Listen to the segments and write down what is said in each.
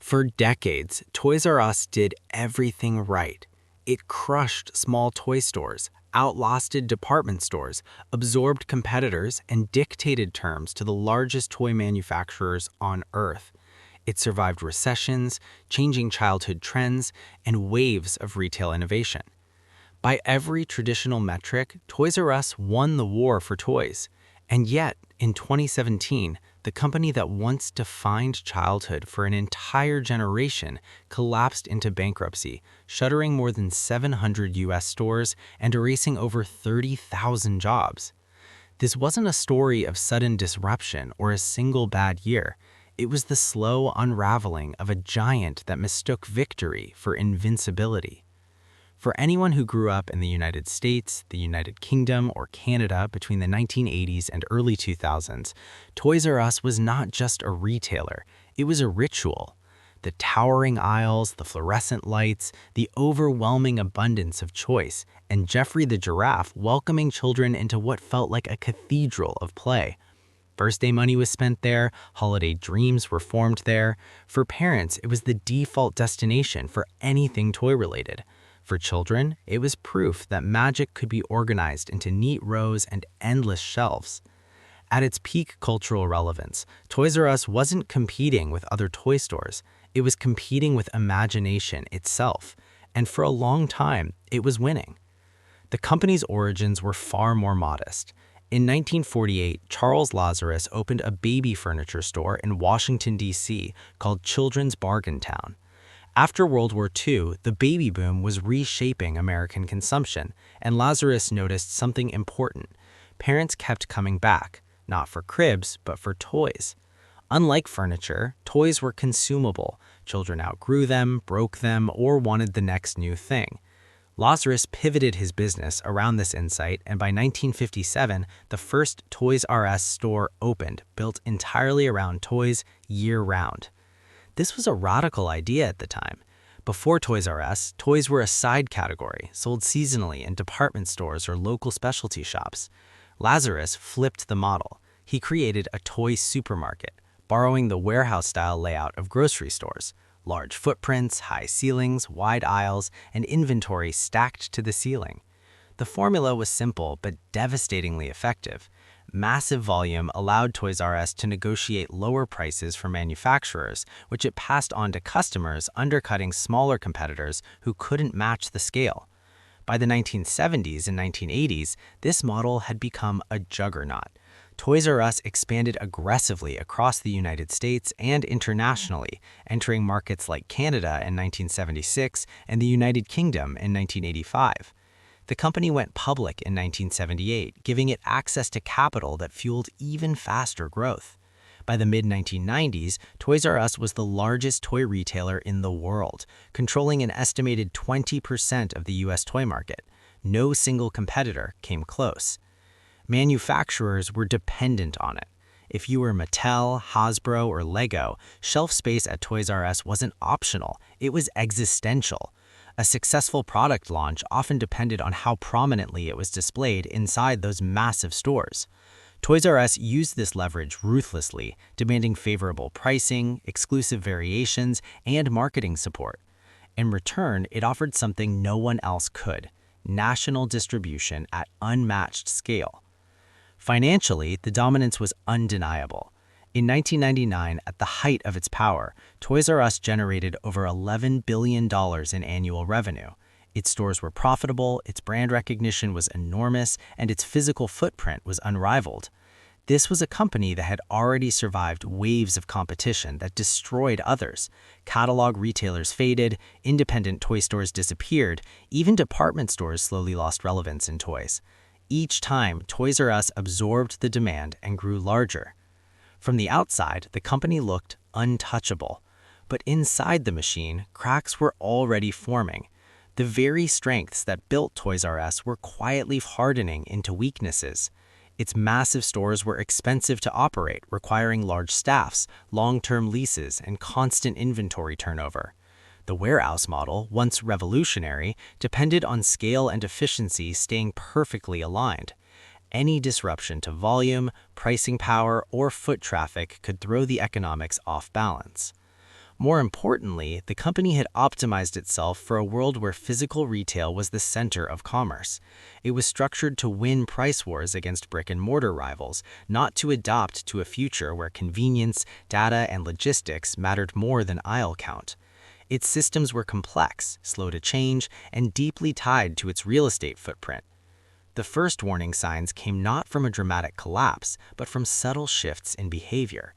For decades, Toys R Us did everything right. It crushed small toy stores, outlasted department stores, absorbed competitors, and dictated terms to the largest toy manufacturers on Earth. It survived recessions, changing childhood trends, and waves of retail innovation. By every traditional metric, Toys R Us won the war for toys. And yet, in 2017, the company that once defined childhood for an entire generation collapsed into bankruptcy, shuttering more than 700 US stores and erasing over 30,000 jobs. This wasn't a story of sudden disruption or a single bad year. It was the slow unraveling of a giant that mistook victory for invincibility. For anyone who grew up in the United States, the United Kingdom, or Canada between the 1980s and early 2000s, Toys R Us was not just a retailer, it was a ritual. The towering aisles, the fluorescent lights, the overwhelming abundance of choice, and Geoffrey the giraffe welcoming children into what felt like a cathedral of play. Birthday money was spent there, holiday dreams were formed there. For parents, it was the default destination for anything toy-related. For children, it was proof that magic could be organized into neat rows and endless shelves. At its peak cultural relevance, Toys R Us wasn't competing with other toy stores. It was competing with imagination itself. And for a long time, it was winning. The company's origins were far more modest. In 1948, Charles Lazarus opened a baby furniture store in Washington, D.C. called Children's Bargain Town. After World War II, the baby boom was reshaping American consumption, and Lazarus noticed something important. Parents kept coming back, not for cribs, but for toys. Unlike furniture, toys were consumable. Children outgrew them, broke them, or wanted the next new thing. Lazarus pivoted his business around this insight, and by 1957, the first Toys R Us store opened, built entirely around toys year-round. This was a radical idea at the time. Before Toys R Us, toys were a side category, sold seasonally in department stores or local specialty shops. Lazarus flipped the model. He created a toy supermarket, borrowing the warehouse-style layout of grocery stores. Large footprints, high ceilings, wide aisles, and inventory stacked to the ceiling. The formula was simple but devastatingly effective. Massive volume allowed Toys R Us to negotiate lower prices for manufacturers, which it passed on to customers, undercutting smaller competitors who couldn't match the scale. By the 1970s and 1980s, this model had become a juggernaut. Toys R Us expanded aggressively across the United States and internationally, entering markets like Canada in 1976 and the United Kingdom in 1985. The company went public in 1978, giving it access to capital that fueled even faster growth. By the mid-1990s, Toys R Us was the largest toy retailer in the world, controlling an estimated 20% of the U.S. toy market. No single competitor came close. Manufacturers were dependent on it. If you were Mattel, Hasbro, or Lego, shelf space at Toys R Us wasn't optional, it was existential. A successful product launch often depended on how prominently it was displayed inside those massive stores. Toys R Us used this leverage ruthlessly, demanding favorable pricing, exclusive variations, and marketing support. In return, it offered something no one else could: national distribution at unmatched scale. Financially, the dominance was undeniable. In 1999, at the height of its power, Toys R Us generated over $11 billion in annual revenue. Its stores were profitable, its brand recognition was enormous, and its physical footprint was unrivaled. This was a company that had already survived waves of competition that destroyed others. Catalog retailers faded, independent toy stores disappeared, even department stores slowly lost relevance in toys. Each time, Toys R Us absorbed the demand and grew larger. From the outside, the company looked untouchable. But inside the machine, cracks were already forming. The very strengths that built Toys R Us were quietly hardening into weaknesses. Its massive stores were expensive to operate, requiring large staffs, long-term leases, and constant inventory turnover. The warehouse model, once revolutionary, depended on scale and efficiency staying perfectly aligned. Any disruption to volume, pricing power, or foot traffic could throw the economics off balance. More importantly, the company had optimized itself for a world where physical retail was the center of commerce. It was structured to win price wars against brick-and-mortar rivals, not to adapt to a future where convenience, data, and logistics mattered more than aisle count. Its systems were complex, slow to change, and deeply tied to its real estate footprint. The first warning signs came not from a dramatic collapse, but from subtle shifts in behavior.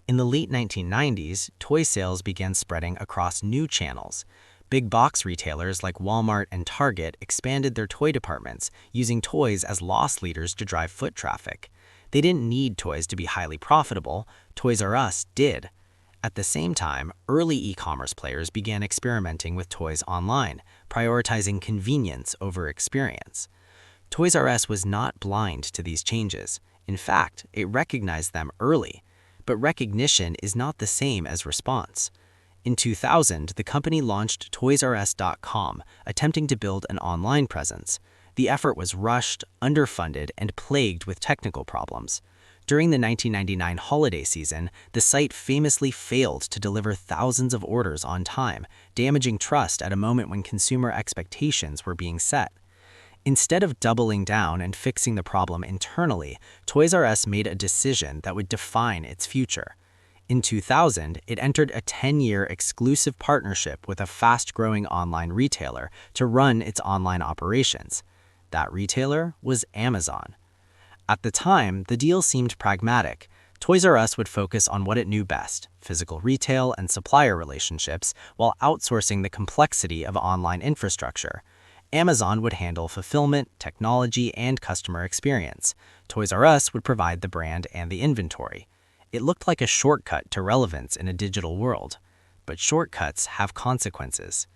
In the late 1990s, toy sales began spreading across new channels. Big box retailers like Walmart and Target expanded their toy departments, using toys as loss leaders to drive foot traffic. They didn't need toys to be highly profitable. Toys R Us did. At the same time, early e-commerce players began experimenting with toys online, prioritizing convenience over experience. Toys R Us was not blind to these changes. In fact, it recognized them early. But recognition is not the same as response. In 2000, the company launched ToysRUs.com, attempting to build an online presence. The effort was rushed, underfunded, and plagued with technical problems. During the 1999 holiday season, the site famously failed to deliver thousands of orders on time, damaging trust at a moment when consumer expectations were being set. Instead of doubling down and fixing the problem internally, Toys R Us made a decision that would define its future. In 2000, it entered a 10-year exclusive partnership with a fast-growing online retailer to run its online operations. That retailer was Amazon. At the time, the deal seemed pragmatic. Toys R Us would focus on what it knew best, physical retail and supplier relationships, while outsourcing the complexity of online infrastructure. Amazon would handle fulfillment, technology, and customer experience. Toys R Us would provide the brand and the inventory. It looked like a shortcut to relevance in a digital world. But shortcuts have consequences.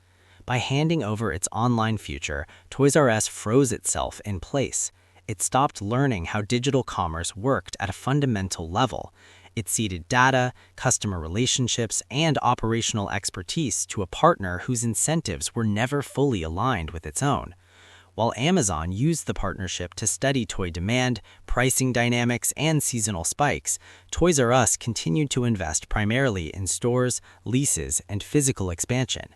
By handing over its online future, Toys R Us froze itself in place. It stopped learning how digital commerce worked at a fundamental level. It ceded data, customer relationships, and operational expertise to a partner whose incentives were never fully aligned with its own. While Amazon used the partnership to study toy demand, pricing dynamics, and seasonal spikes, Toys R Us continued to invest primarily in stores, leases, and physical expansion.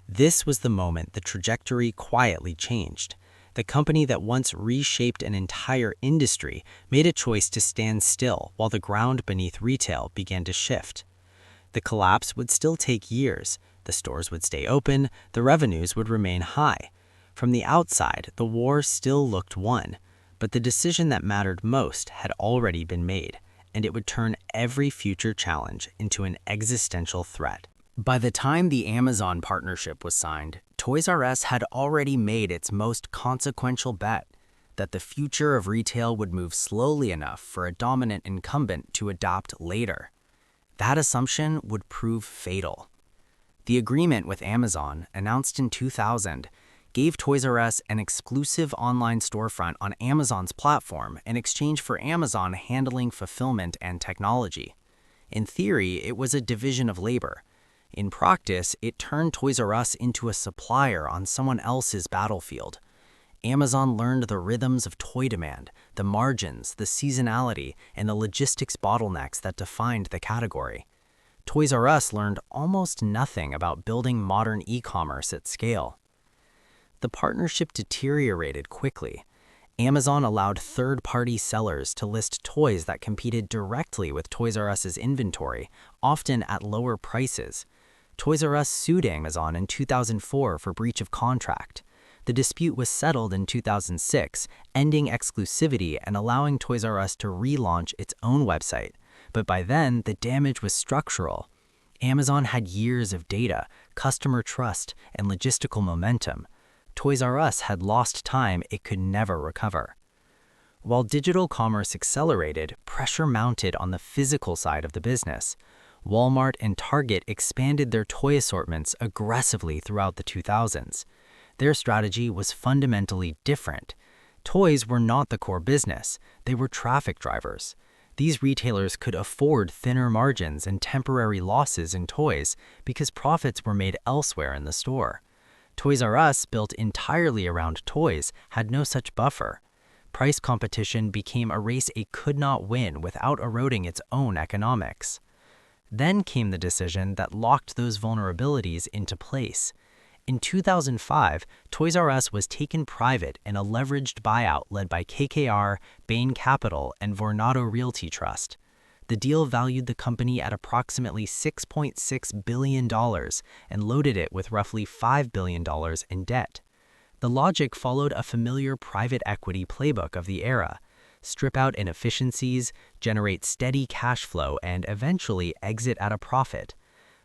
This was the moment the trajectory quietly changed. The company that once reshaped an entire industry made a choice to stand still while the ground beneath retail began to shift. The collapse would still take years. The stores would stay open, the revenues would remain high. From the outside, the war still looked won, but the decision that mattered most had already been made, and it would turn every future challenge into an existential threat. By the time the Amazon partnership was signed, Toys R Us had already made its most consequential bet, that the future of retail would move slowly enough for a dominant incumbent to adopt later. That assumption would prove fatal. The agreement with Amazon, announced in 2000, gave Toys R Us an exclusive online storefront on Amazon's platform in exchange for Amazon handling fulfillment and technology. In theory, it was a division of labor. In practice, it turned Toys R Us into a supplier on someone else's battlefield. Amazon learned the rhythms of toy demand, the margins, the seasonality, and the logistics bottlenecks that defined the category. Toys R Us learned almost nothing about building modern e-commerce at scale. The partnership deteriorated quickly. Amazon allowed third-party sellers to list toys that competed directly with Toys R Us's inventory, often at lower prices. Toys R Us sued Amazon in 2004 for breach of contract. The dispute was settled in 2006, ending exclusivity and allowing Toys R Us to relaunch its own website. But by then, the damage was structural. Amazon had years of data, customer trust, and logistical momentum. Toys R Us had lost time it could never recover. While digital commerce accelerated, pressure mounted on the physical side of the business. Walmart and Target expanded their toy assortments aggressively throughout the 2000s. Their strategy was fundamentally different. Toys were not the core business, they were traffic drivers. These retailers could afford thinner margins and temporary losses in toys because profits were made elsewhere in the store. Toys R Us, built entirely around toys, had no such buffer. Price competition became a race it could not win without eroding its own economics. Then came the decision that locked those vulnerabilities into place. In 2005, Toys R Us was taken private in a leveraged buyout led by KKR, Bain Capital, and Vornado Realty Trust. The deal valued the company at approximately $6.6 billion and loaded it with roughly $5 billion in debt. The logic followed a familiar private equity playbook of the era: strip out inefficiencies, generate steady cash flow, and eventually exit at a profit.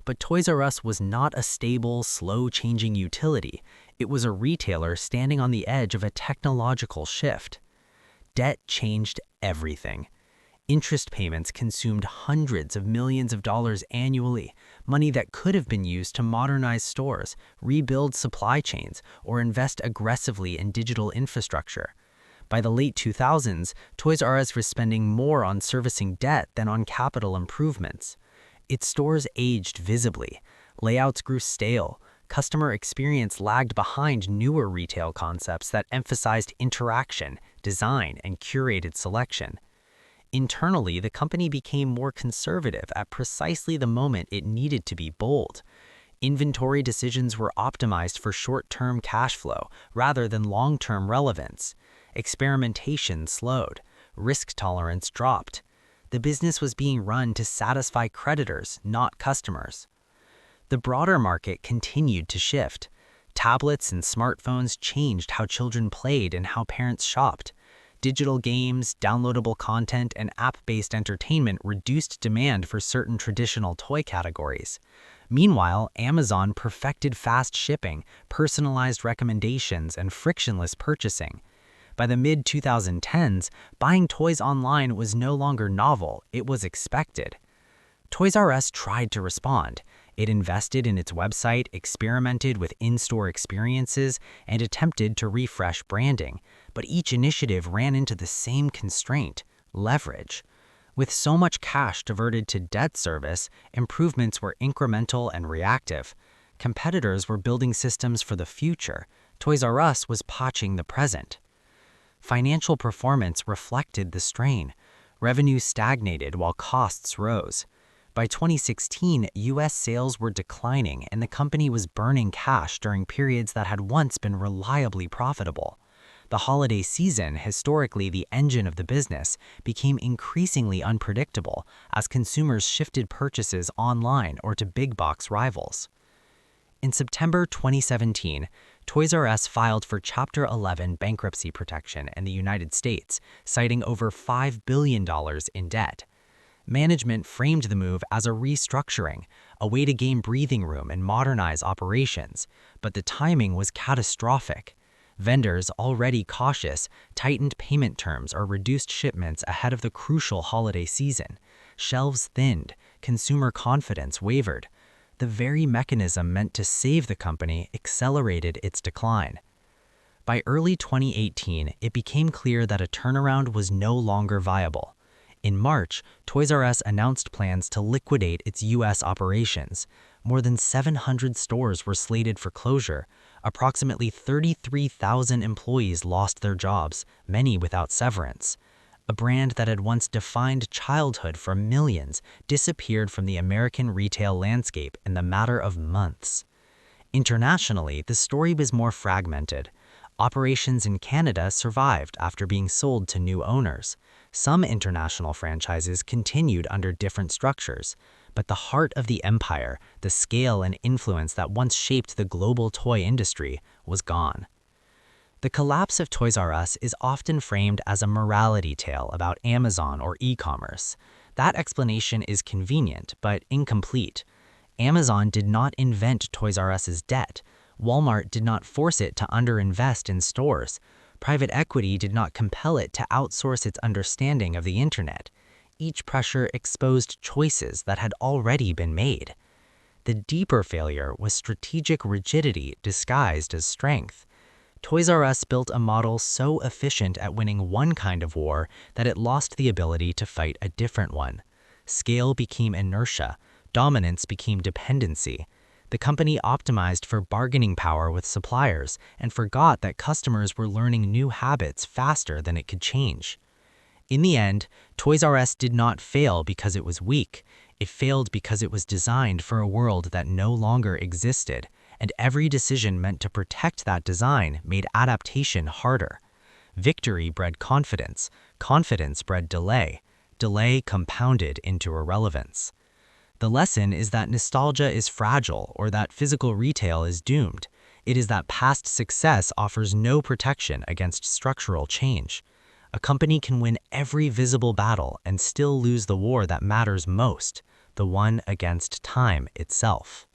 But Toys R Us was not a stable, slow-changing utility. It was a retailer standing on the edge of a technological shift. Debt changed everything. Interest payments consumed hundreds of millions of dollars annually, money that could have been used to modernize stores, rebuild supply chains, or invest aggressively in digital infrastructure. By the late 2000s, Toys R Us was spending more on servicing debt than on capital improvements. Its stores aged visibly, layouts grew stale, customer experience lagged behind newer retail concepts that emphasized interaction, design, and curated selection. Internally, the company became more conservative at precisely the moment it needed to be bold. Inventory decisions were optimized for short-term cash flow rather than long-term relevance. Experimentation slowed. Risk tolerance dropped. The business was being run to satisfy creditors, not customers. The broader market continued to shift. Tablets and smartphones changed how children played and how parents shopped. Digital games, downloadable content, and app-based entertainment reduced demand for certain traditional toy categories. Meanwhile, Amazon perfected fast shipping, personalized recommendations, and frictionless purchasing. By the mid-2010s, buying toys online was no longer novel, it was expected. Toys R Us tried to respond. It invested in its website, experimented with in-store experiences, and attempted to refresh branding. But each initiative ran into the same constraint: leverage. With so much cash diverted to debt service, improvements were incremental and reactive. Competitors were building systems for the future. Toys R Us was patching the present. Financial performance reflected the strain. Revenue stagnated while costs rose. By 2016, U.S. sales were declining and the company was burning cash during periods that had once been reliably profitable. The holiday season, historically the engine of the business, became increasingly unpredictable as consumers shifted purchases online or to big-box rivals. In September 2017, Toys R Us filed for Chapter 11 bankruptcy protection in the United States, citing over $5 billion in debt. Management framed the move as a restructuring, a way to gain breathing room and modernize operations, but the timing was catastrophic. Vendors, already cautious, tightened payment terms or reduced shipments ahead of the crucial holiday season. Shelves thinned, consumer confidence wavered. The very mechanism meant to save the company accelerated its decline. By early 2018, it became clear that a turnaround was no longer viable. In March, Toys R Us announced plans to liquidate its U.S. operations. More than 700 stores were slated for closure. Approximately 33,000 employees lost their jobs, many without severance. A brand that had once defined childhood for millions disappeared from the American retail landscape in the matter of months. Internationally, the story was more fragmented. Operations in Canada survived after being sold to new owners. Some international franchises continued under different structures, but the heart of the empire, the scale and influence that once shaped the global toy industry, was gone. The collapse of Toys R Us is often framed as a morality tale about Amazon or e-commerce. That explanation is convenient, but incomplete. Amazon did not invent Toys R Us's debt. Walmart did not force it to underinvest in stores. Private equity did not compel it to outsource its understanding of the internet. Each pressure exposed choices that had already been made. The deeper failure was strategic rigidity disguised as strength. Toys R Us built a model so efficient at winning one kind of war that it lost the ability to fight a different one. Scale became inertia. Dominance became dependency. The company optimized for bargaining power with suppliers and forgot that customers were learning new habits faster than it could change. In the end, Toys R Us did not fail because it was weak. It failed because it was designed for a world that no longer existed, and every decision meant to protect that design made adaptation harder. Victory bred confidence, confidence bred delay, delay compounded into irrelevance. The lesson is that nostalgia is fragile or that physical retail is doomed. It is that past success offers no protection against structural change. A company can win every visible battle and still lose the war that matters most, the one against time itself.